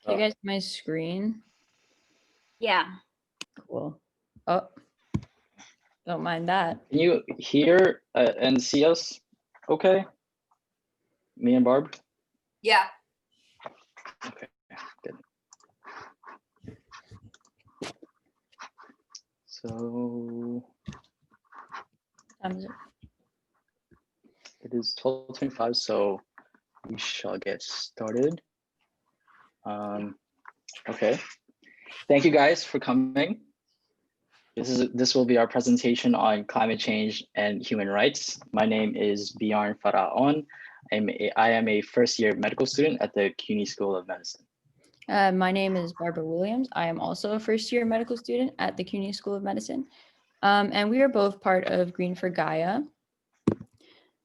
Can you guys see my screen? Yeah. Cool. Oh, don't mind that. Can you hear and see us okay? Me and Barb? Yeah. Okay, good. So Time is it? it is 12:25, so we shall get started. Okay. Thank you guys for coming. This will be our presentation on climate change and human rights. My name is Bjorn Faraon. I am a first-year medical student at the CUNY School of Medicine. My name is Barbara Williams. I am also a first-year medical student at the CUNY School of Medicine. And we are both part of Green for Gaea.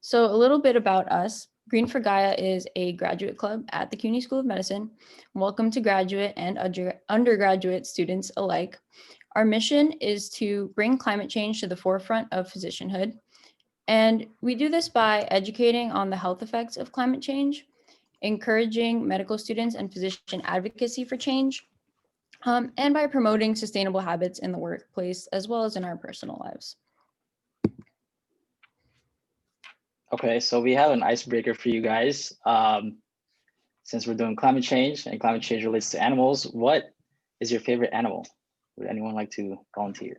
So a little bit about us. Green for Gaea is a graduate club at the CUNY School of Medicine. Welcome to graduate and undergraduate students alike. Our mission is to bring climate change to the forefront of physicianhood. And we do this by educating on the health effects of climate change, encouraging medical students and physician advocacy for change, and by promoting sustainable habits in the workplace as well as in our personal lives. Okay, so we have an icebreaker for you guys. Since we're doing climate change and climate change relates to animals, what is your favorite animal? Would anyone like to volunteer?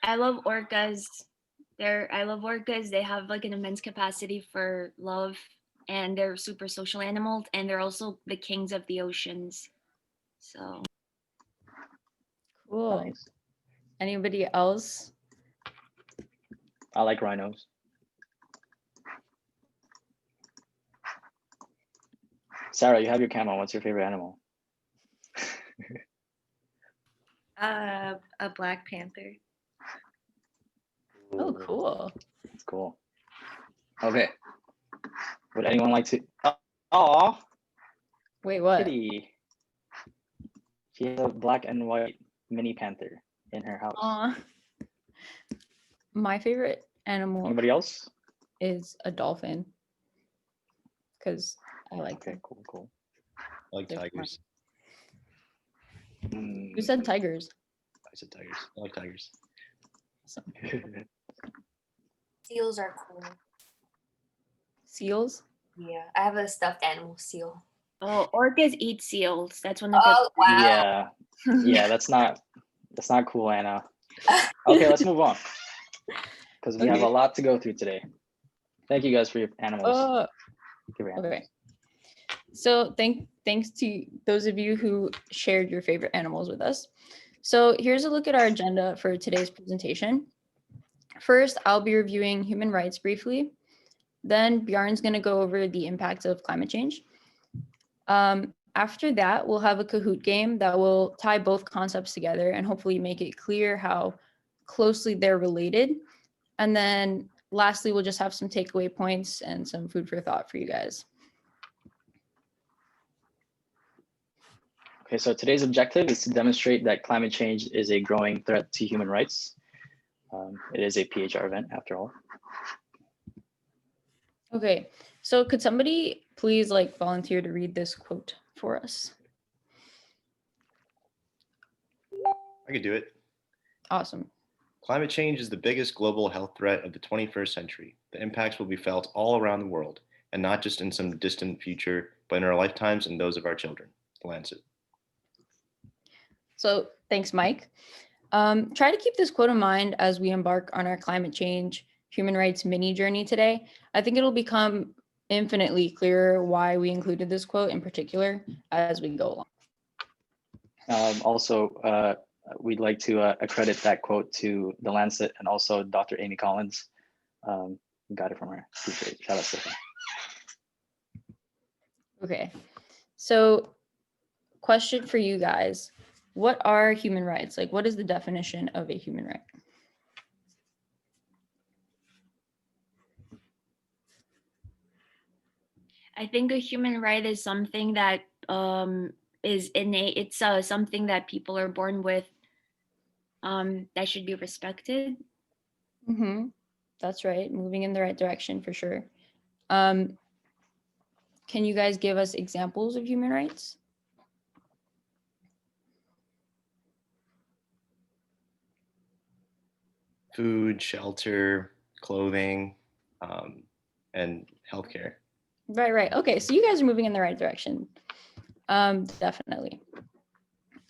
I love orcas. I love orcas. They have like an immense capacity for love, and they're super social animals, and they're also the kings of the oceans. So Cool. Nice. Anybody else? I like rhinos. Sarah, you have your camera. What's your favorite animal? A Black Panther. Oh, Ooh, cool. that's cool. Okay. Would anyone like to? Oh, Wait, what? Kitty. She has a black and white mini panther in her house. Aw. My favorite animal Anybody else? is a dolphin because I like Okay, them. cool. I like They're smart. tigers. Who said tigers? I said tigers. I like tigers. Awesome. Seals are cool. Seals? Yeah, I have a stuffed animal seal. oh, orcas eat seals. That's one of the Oh wow. Yeah, that's not cool, Anna. Okay, let's move on because we have a lot to go through today. Thank you guys for your animals. Okay. So thanks to those of you who shared your favorite animals with us. So here's a look at our agenda for today's presentation. First, I'll be reviewing human rights briefly. Then Bjarne's going to go over the impacts of climate change. After that, we'll have a Kahoot game that will tie both concepts together and hopefully make it clear how closely they're related. And then lastly, we'll just have some takeaway points and some food for thought for you guys. Okay, so today's objective is to demonstrate that climate change is a growing threat to human rights. It is a PHR event after all. Okay, so could somebody please volunteer to read this quote for us? I could do it. Awesome. Climate change is the biggest global health threat of the 21st century. The impacts will be felt all around the world, and not just in some distant future, but in our lifetimes and those of our children. The Lancet. So thanks, Mike. Try to keep this quote in mind as we embark on our climate change human rights mini journey today. I think it'll become infinitely clearer why we included this quote in particular as we go along. Also, we'd like to accredit that quote to The Lancet and also Dr. Amy Collins. We got it from her. Appreciate it. Shout out to her. Okay, so question for you guys. What are human rights? What is the definition of a human right? I think a human right is something that is innate. It's something that people are born with that should be respected. That's right. Moving in the right direction for sure. Can you guys give us examples of human rights? Food, shelter, clothing, and healthcare. Right. Okay, so you guys are moving in the right direction. Definitely.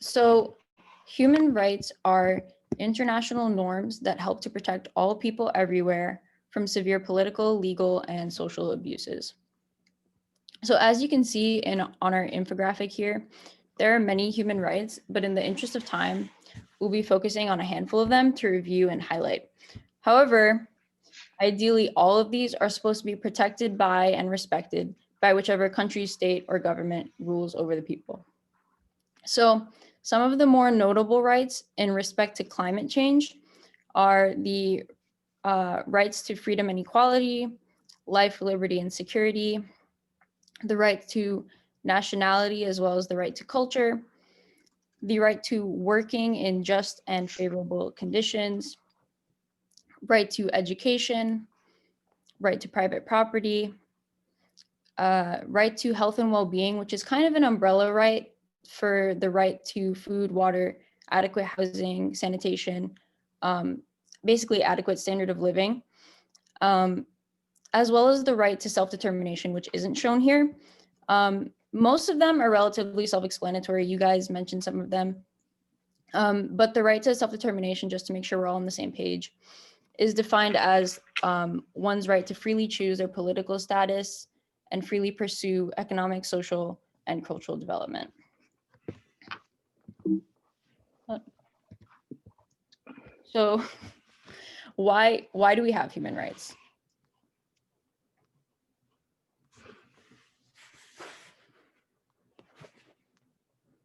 So human rights are international norms that help to protect all people everywhere from severe political, legal, and social abuses. So as you can see on our infographic here, there are many human rights, but in the interest of time, we'll be focusing on a handful of them to review and highlight. However, ideally, all of these are supposed to be protected by and respected by whichever country, state, or government rules over the people. So some of the more notable rights in respect to climate change are the rights to freedom and equality, life, liberty, and security, the right to nationality, as well as the right to culture, the right to working in just and favorable conditions, right to education, right to private property, right to health and well-being, which is kind of an umbrella right for the right to food, water, adequate housing, sanitation, basically adequate standard of living, as well as the right to self-determination, which isn't shown here. Most of them are relatively self-explanatory. You guys mentioned some of them. But the right to self-determination, just to make sure we're all on the same page, is defined as one's right to freely choose their political status and freely pursue economic, social, and cultural development. So why do we have human rights?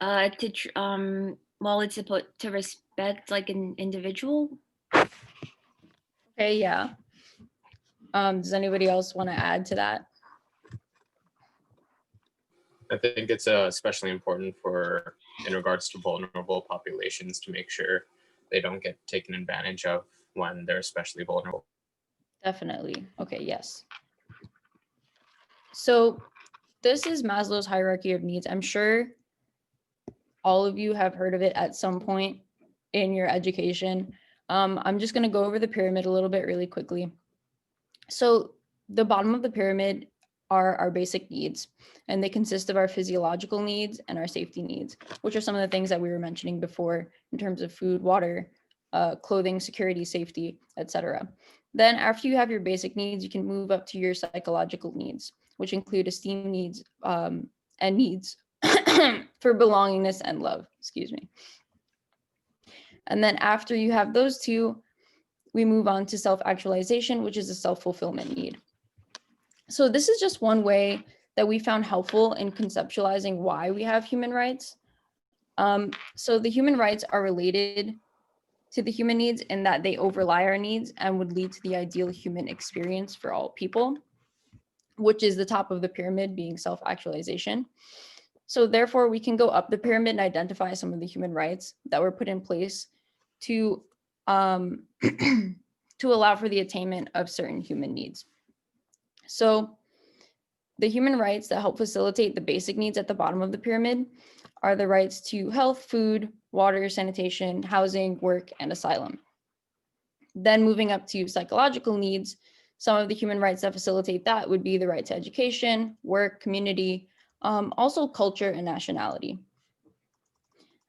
Well, it's supposed to respect like an individual. Okay, yeah. Does anybody else want to add to that? I think it's especially important for in regards to vulnerable populations to make sure they don't get taken advantage of when they're especially vulnerable. Definitely. Okay, yes. So this is Maslow's hierarchy of needs. I'm sure all of you have heard of it at some point in your education. I'm just going to go over the pyramid a little bit really quickly. So the bottom of the pyramid are our basic needs, and they consist of our physiological needs and our safety needs, which are some of the things that we were mentioning before in terms of food, water, clothing, security, safety, etc. Then after you have your basic needs, you can move up to your psychological needs, which include esteem needs and needs for belongingness and love, excuse me. And then after you have those two, we move on to self-actualization, which is a self-fulfillment need. So this is just one way that we found helpful in conceptualizing why we have human rights. So the human rights are related to the human needs in that they overlie our needs and would lead to the ideal human experience for all people, which is the top of the pyramid being self-actualization. So therefore, we can go up the pyramid and identify some of the human rights that were put in place to to allow for the attainment of certain human needs. So the human rights that help facilitate the basic needs at the bottom of the pyramid are the rights to health, food, water, sanitation, housing, work, and asylum. Then moving up to psychological needs, some of the human rights that facilitate that would be the right to education, work, community, also culture and nationality.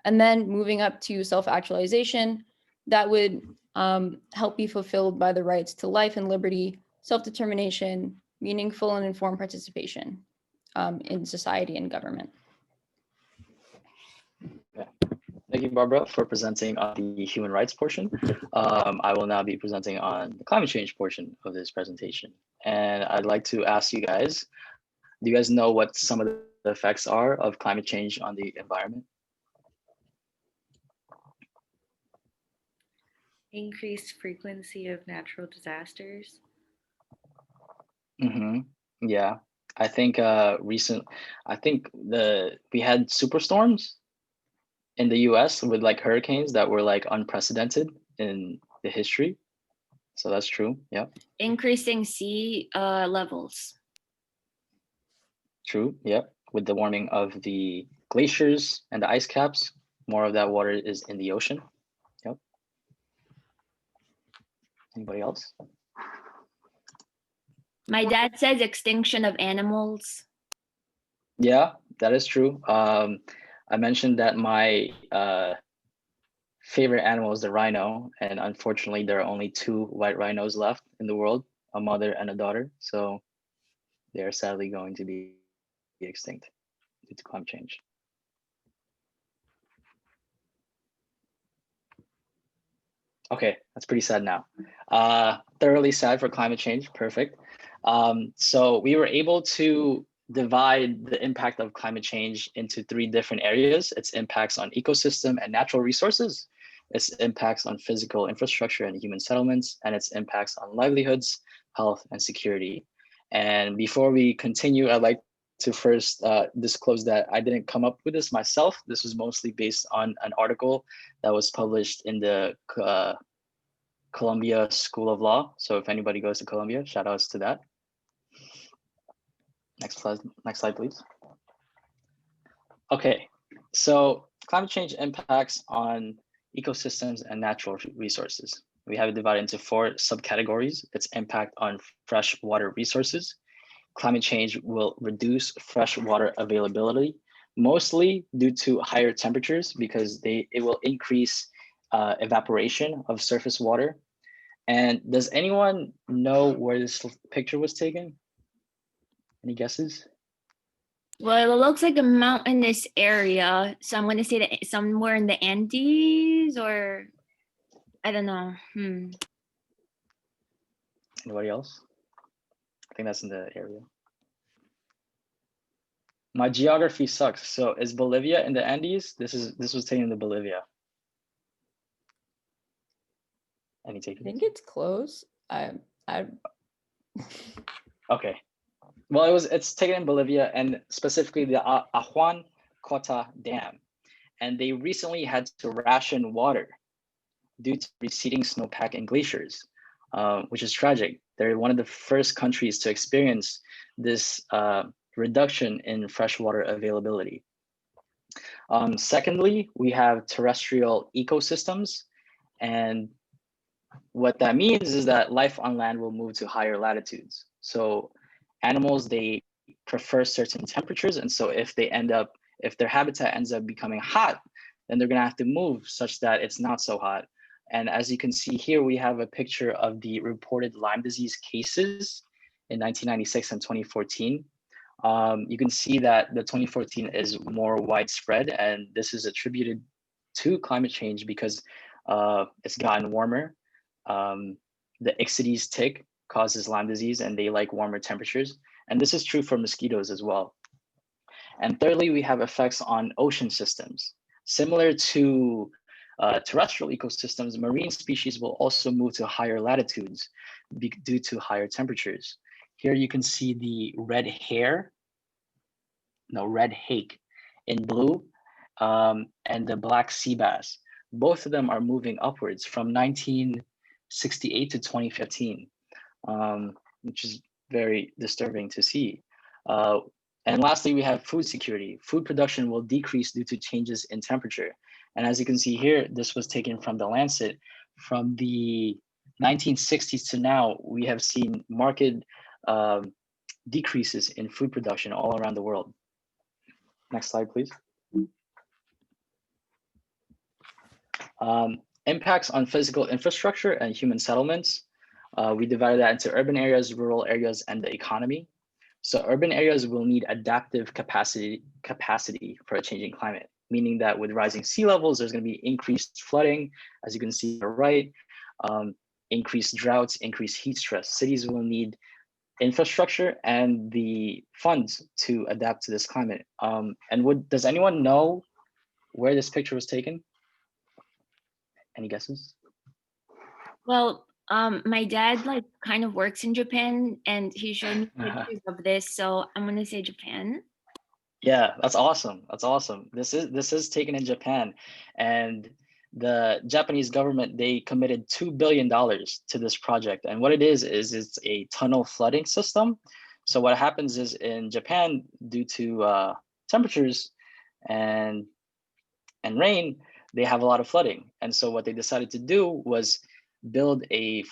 And then moving up to self-actualization, that would help be fulfilled by the rights to life and liberty, self-determination, meaningful and informed participation in society and government. Yeah. Thank you, Barbara, for presenting on the human rights portion. I will now be presenting on the climate change portion of this presentation. And I'd like to ask you guys, do you guys know what some of the effects are of climate change on the environment? Increased frequency of natural disasters. Yeah, I think we had superstorms in the US with like hurricanes that were like unprecedented in the history. So that's true. Yeah. Increasing sea levels. True. Yep. With the warming of the glaciers and the ice caps, more of that water is in the ocean. Yep. Anybody else? My dad says extinction of animals. Yeah, that is true. I mentioned that my favorite animal is the rhino, and unfortunately, there are only 2 white rhinos left in the world, a mother and a daughter. So they are sadly going to be extinct due to climate change. Okay, that's pretty sad now. Thoroughly sad for climate change. Perfect. So we were able to divide the impact of climate change into 3 different areas: its impacts on ecosystem and natural resources, its impacts on physical infrastructure and human settlements, and its impacts on livelihoods, health, and security. And before we continue, I'd like to first disclose that I didn't come up with this myself. This was mostly based on an article that was published in the Columbia School of Law. So if anybody goes to Columbia, shout outs to that. Next slide, please. Okay, so climate change impacts on ecosystems and natural resources. We have it divided into 4 subcategories. Its impact on freshwater resources. Climate change will reduce freshwater availability, mostly due to higher temperatures, because it will increase evaporation of surface water. And does anyone know where this picture was taken? Any guesses? Well, it looks like a mountainous area. So I'm going to say that somewhere in the Andes, or I don't know. Anybody else? I think that's in the area. My geography sucks. So is Bolivia in the Andes? This was taken in Bolivia. Any I takers? think it's close. Okay. Well, it's taken in Bolivia, and specifically the Ajuan Cota Dam. And they recently had to ration water due to receding snowpack and glaciers, which is tragic. They're one of the first countries to experience this reduction in freshwater availability. Secondly, we have terrestrial ecosystems. And what that means is that life on land will move to higher latitudes. So animals, they prefer certain temperatures. And so if their habitat ends up becoming hot, then they're gonna have to move such that it's not so hot. And as you can see here, we have a picture of the reported Lyme disease cases in 1996 and 2014. You can see that the 2014 is more widespread, and this is attributed to climate change because it's gotten warmer. The Ixodes tick causes Lyme disease, and they like warmer temperatures. And this is true for mosquitoes as well. And thirdly, we have effects on ocean systems. Similar to terrestrial ecosystems, marine species will also move to higher latitudes due to higher temperatures. Here you can see the red hake in blue, and the black sea bass. Both of them are moving upwards from 1968 to 2015, which is very disturbing to see. And lastly, we have food security. Food production will decrease due to changes in temperature. And as you can see here, this was taken from the Lancet. From the 1960s to now, we have seen marked decreases in food production all around the world. Next slide, please. Impacts on physical infrastructure and human settlements. We divided that into urban areas, rural areas, and the economy. So urban areas will need adaptive capacity for a changing climate, meaning that with rising sea levels, there's going to be increased flooding, as you can see on the right, increased droughts, increased heat stress. Cities will need infrastructure and the funds to adapt to this climate. And does anyone know where this picture was taken? Any guesses? Well, my dad like kind of works in Japan, and he showed me pictures of this, so I'm gonna say Japan. Yeah, that's awesome. That's awesome. This is taken in Japan, and the Japanese government, they committed $2 billion to this project. And what it is it's a tunnel flooding system. So what happens is in Japan, due to temperatures and rain, they have a lot of flooding. And so what they decided to do was build a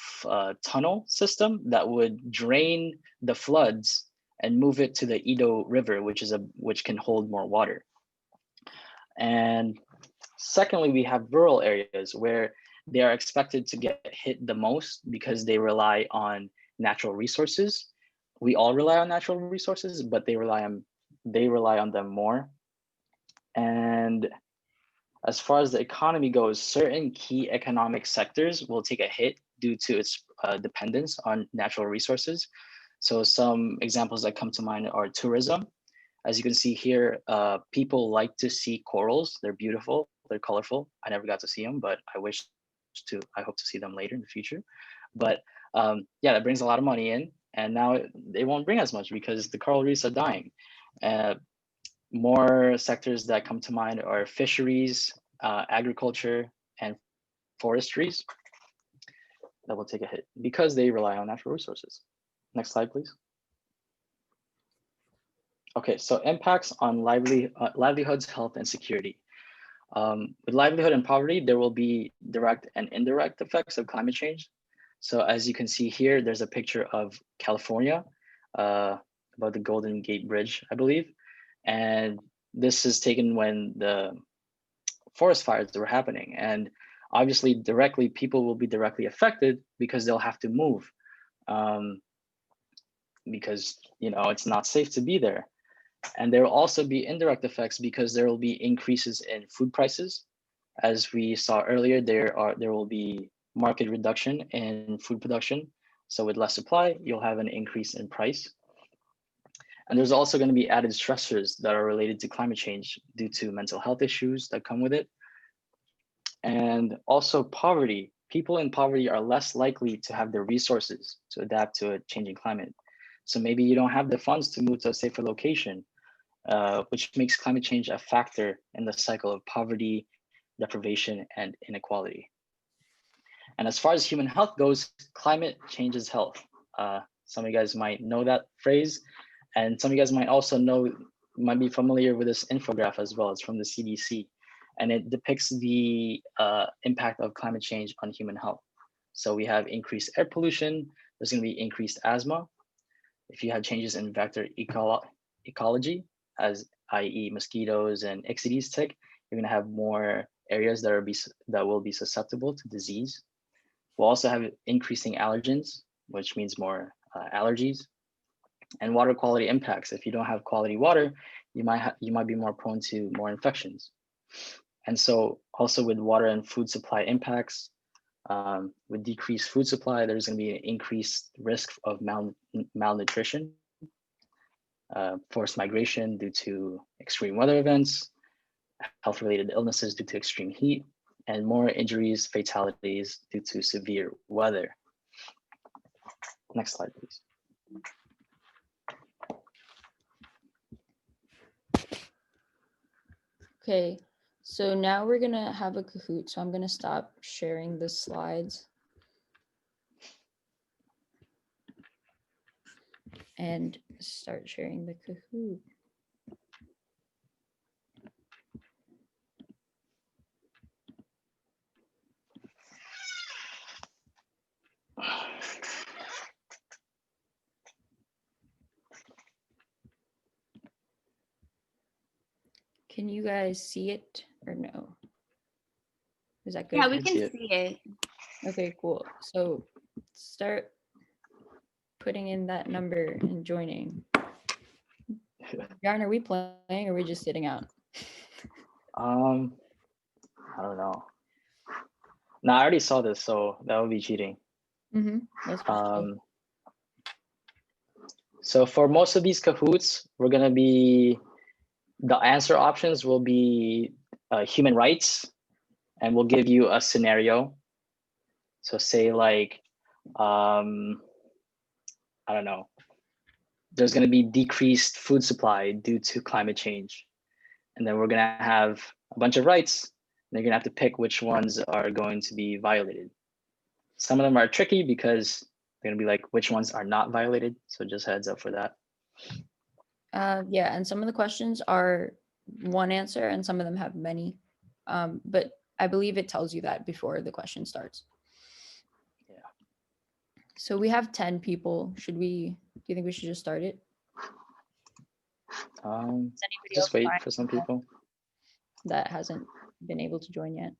tunnel system that would drain the floods and move it to the Edo River, which can hold more water. And secondly, we have rural areas where they are expected to get hit the most because they rely on natural resources. We all rely on natural resources, but they rely on them more. And as far as the economy goes, certain key economic sectors will take a hit due to its dependence on natural resources. So some examples that come to mind are tourism. As you can see here, people like to see corals. They're beautiful, they're colorful. I never got to see them, but I hope to see them later in the future. But yeah, that brings a lot of money in, and now they won't bring as much because the coral reefs are dying. More sectors that come to mind are fisheries, agriculture, and forestries that will take a hit because they rely on natural resources. Next slide, please. Okay, so impacts on livelihoods, health, and security. With livelihood and poverty, there will be direct and indirect effects of climate change. So as you can see here, there's a picture of California, about the Golden Gate Bridge, I believe. And this is taken when the forest fires were happening. And obviously directly, people will be directly affected because they'll have to move because it's not safe to be there. And there will also be indirect effects because there will be increases in food prices. As we saw earlier, there will be market reduction in food production. So with less supply, you'll have an increase in price. And there's also going to be added stressors that are related to climate change due to mental health issues that come with it. And also poverty. People in poverty are less likely to have the resources to adapt to a changing climate. So maybe you don't have the funds to move to a safer location, which makes climate change a factor in the cycle of poverty, deprivation, and inequality. And as far as human health goes, climate changes health. Some of you guys might know that phrase, and some of you guys might be familiar with this infographic as well. It's from the CDC, and it depicts the impact of climate change on human health. So we have increased air pollution, there's going to be increased asthma. If you have changes in vector ecology, as i.e. mosquitoes and Ixodes tick, you're going to have more areas that will be susceptible to disease. We'll also have increasing allergens, which means more allergies, and water quality impacts. If you don't have quality water, you might be more prone to more infections. And so also with water and food supply impacts, with decreased food supply, there's going to be an increased risk of malnutrition, forced migration due to extreme weather events, health-related illnesses due to extreme heat, and more injuries, fatalities due to severe weather. Next slide, please. Okay, so now we're gonna have a Kahoot. So I'm gonna stop sharing the slides and start sharing the Kahoot. Can you guys see it or no? Is that good? Yeah, we can can see it. see it. Okay, cool. So start putting in that number and joining. Yarn, are we playing or are we just sitting out? I don't know. No, I already saw this, so that would be cheating. Let's just play. So for most of these Kahoots, the answer options will be human rights, and we'll give you a scenario. So say like, I don't know, there's going to be decreased food supply due to climate change. And then we're going to have a bunch of rights, and you're going to have to pick which ones are going to be violated. Some of them are tricky because they're going to be like, which ones are not violated. So just heads up for that. Yeah, and some of the questions are one answer and some of them have many. But I believe it tells you that before the question starts. Yeah. So we have 10 people. Do you think we should just start it? Is anybody else Just wait trying for some people. that hasn't been able to join yet?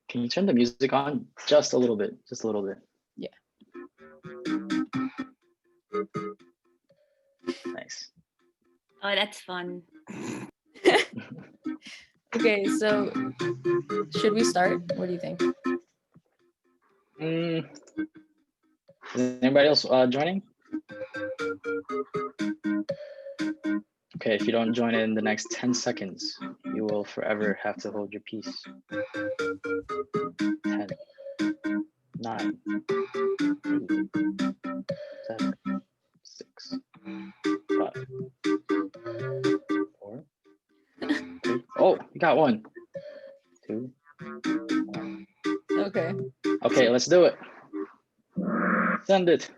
Can you turn the music on just a little bit? Just a little bit. Yeah. Nice. Oh, that's fun. Okay, so should we start? What do you think? Is anybody else joining? Okay, if you don't join in the next 10 seconds, you will forever have to hold your peace. 10, 9, 8, 7, 6, 5, 4, 3. Oh, you got one. 2, 1. Okay. Okay, let's do it. Send it.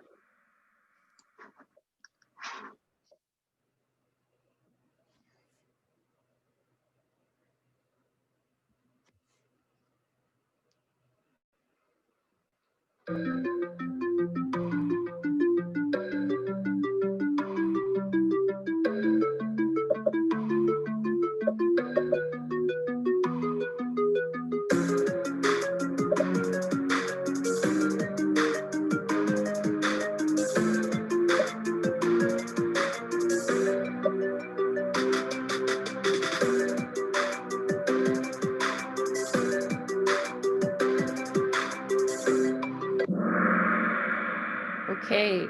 Okay.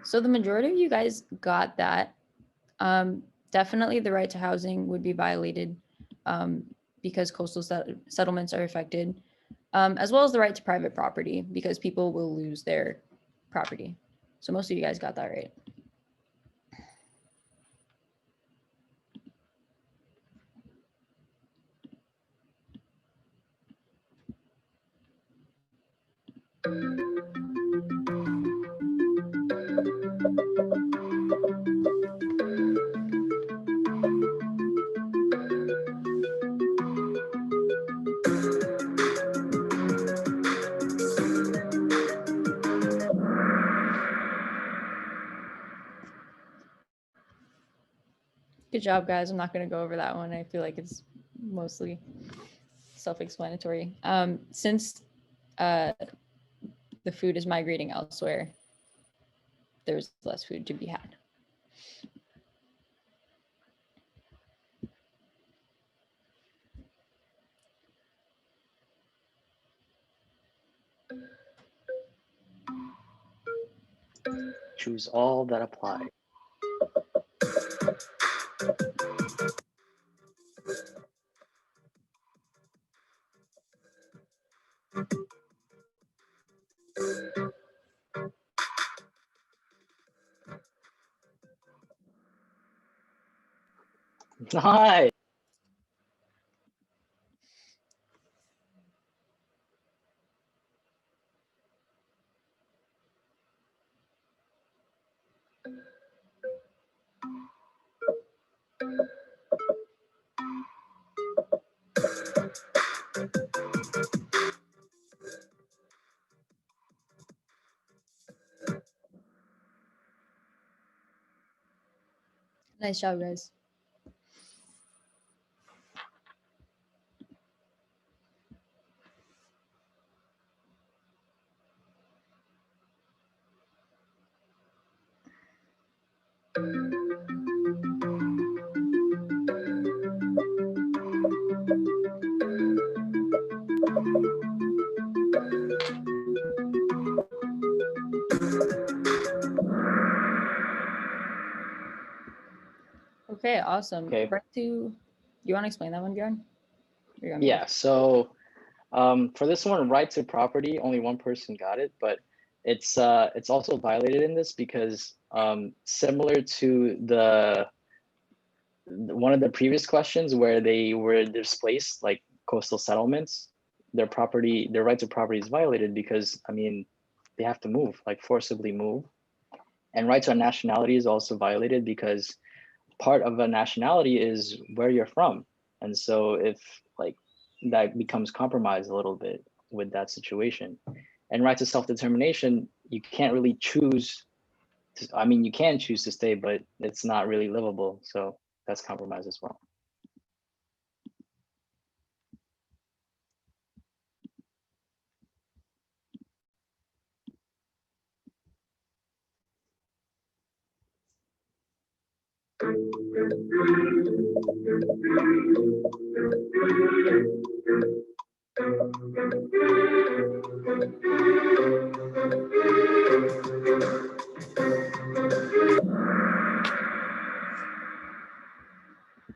So the majority of you guys got that. Definitely the right to housing would be violated because coastal settlements are affected, as well as the right to private property because people will lose their property. So most of you guys got that right. Good job, guys. I'm not going to go over that one. I feel like it's mostly self-explanatory. Since the food is migrating elsewhere, there's less food to be had. Choose all that apply. Nice. Nice job, guys. Okay, awesome. Okay. You want to explain that one, Bjorn? Or you want me to? Yeah, so for this one, right to property, only one person got it, but it's also violated in this because similar to one of the previous questions where they were displaced, like coastal settlements, their right to property is violated because, I mean, they have to move, like forcibly move. And right to a nationality is also violated because part of a nationality is where you're from. And so if like that becomes compromised a little bit with that situation. And right to self-determination, you can't really choose to, I mean, you can choose to stay, but it's not really livable. So that's compromised as well.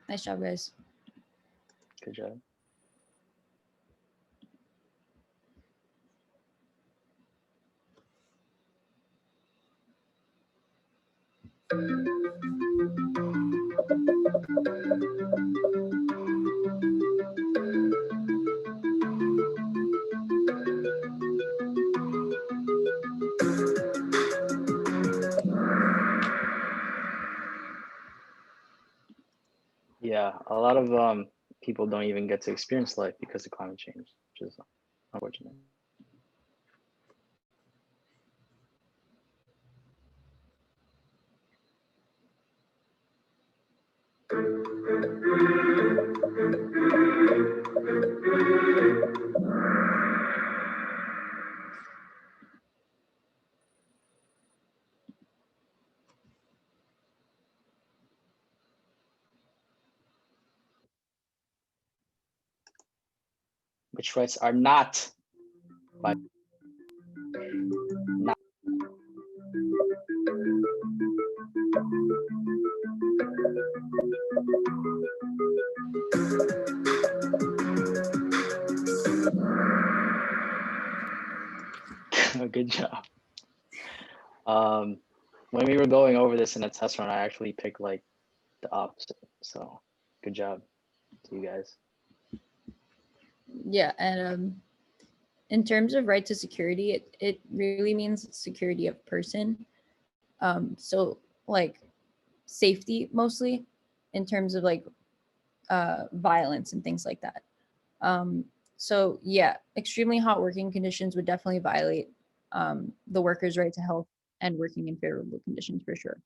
Nice job, guys. Good job. Yeah, a lot of people don't even get to experience life because of climate change, which is unfortunate. Which rights are not by not good job. When we were going over this in a test run, I actually picked like the opposite. So good job to you guys. Yeah, and in terms of right to security, it really means security of person. So like safety mostly in terms of like violence and things like that. So yeah, extremely hot working conditions would definitely violate the workers' right to health and working in favorable conditions for sure.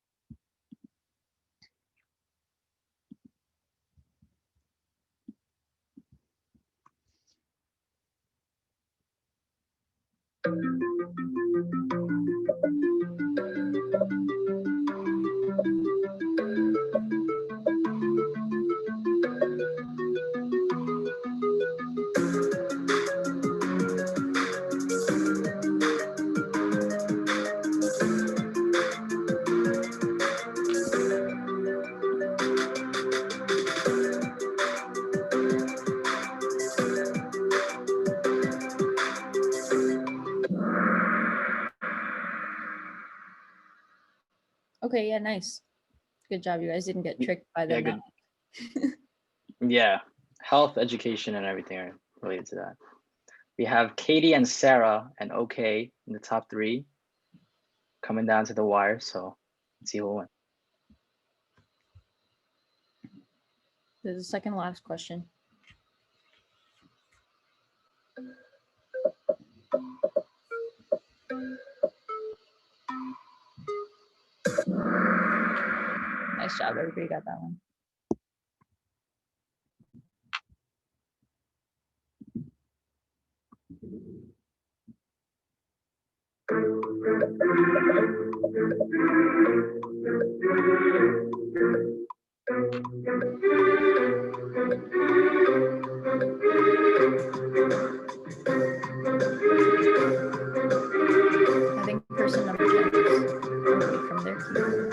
Okay, yeah, nice. Good job. You guys didn't get tricked by the Yeah, good. map. Yeah, health, education, and everything are related to that. We have Katie and Sarah and OK in the top 3, coming down to the wire. So let's see who will win. There's a second last question. Nice job. Everybody got that one. I think person number 10 is away from their keyboard.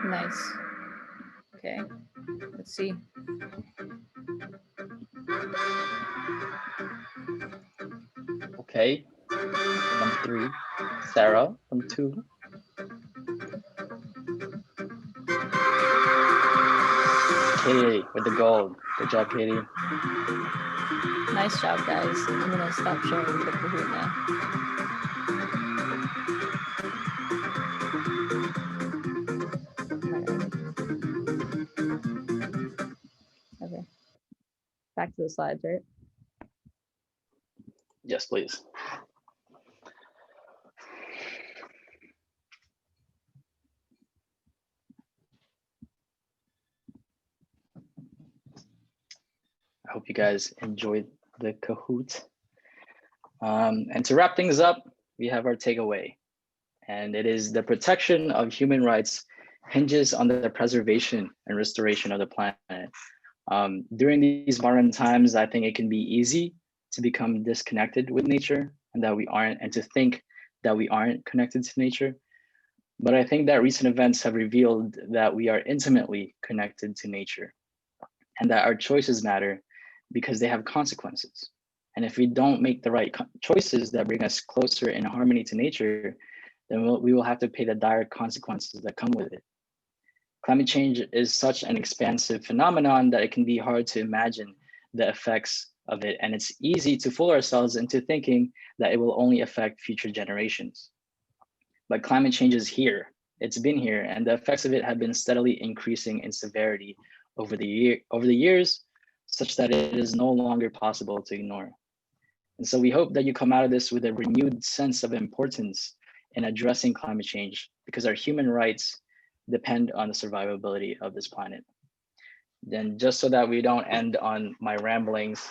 Nice. Okay, let's see. Okay, from 3, Sarah from 2. Katie with the gold. Good job, Katie. Nice job, guys. I'm gonna stop sharing the Kahoot now. Okay. Back to the slides, right? Yes, please. I hope you guys enjoyed the Kahoot. And to wrap things up, we have our takeaway. And it is the protection of human rights hinges on the preservation and restoration of the planet. During these modern times, I think it can be easy to become disconnected with nature and that we aren't, and to think that we aren't connected to nature. But I think that recent events have revealed that we are intimately connected to nature and that our choices matter because they have consequences. And if we don't make the right choices that bring us closer in harmony to nature, then we will have to pay the dire consequences that come with it. Climate change is such an expansive phenomenon that it can be hard to imagine the effects of it. And it's easy to fool ourselves into thinking that it will only affect future generations. But climate change is here. It's been here, and the effects of it have been steadily increasing in severity over the years, such that it is no longer possible to ignore. And so we hope that you come out of this with a renewed sense of importance in addressing climate change, because our human rights depend on the survivability of this planet. Then, just so that we don't end on my ramblings,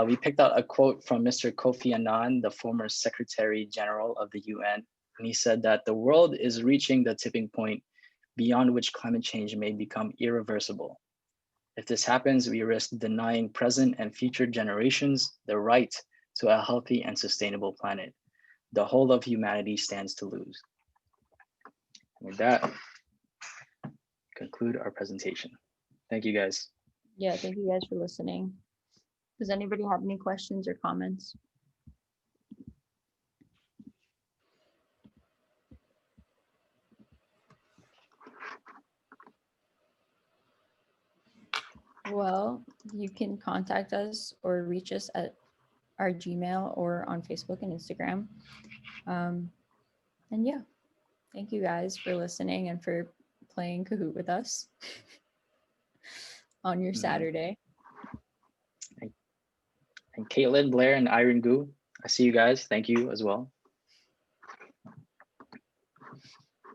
we picked out a quote from Mr. Kofi Annan, the former Secretary General of the UN. And he said that the world is reaching the tipping point beyond which climate change may become irreversible. If this happens, we risk denying present and future generations the right to a healthy and sustainable planet. The whole of humanity stands to lose. With that, conclude our presentation. Thank you, guys. Yeah, thank you guys for listening. Does anybody have any questions or comments? Well, you can contact us or reach us at our Gmail or on Facebook and Instagram. And yeah, thank you guys for listening and for playing Kahoot with us on your Saturday. And Caitlin, Blair, and Irene Gu, I see you guys. Thank you as well.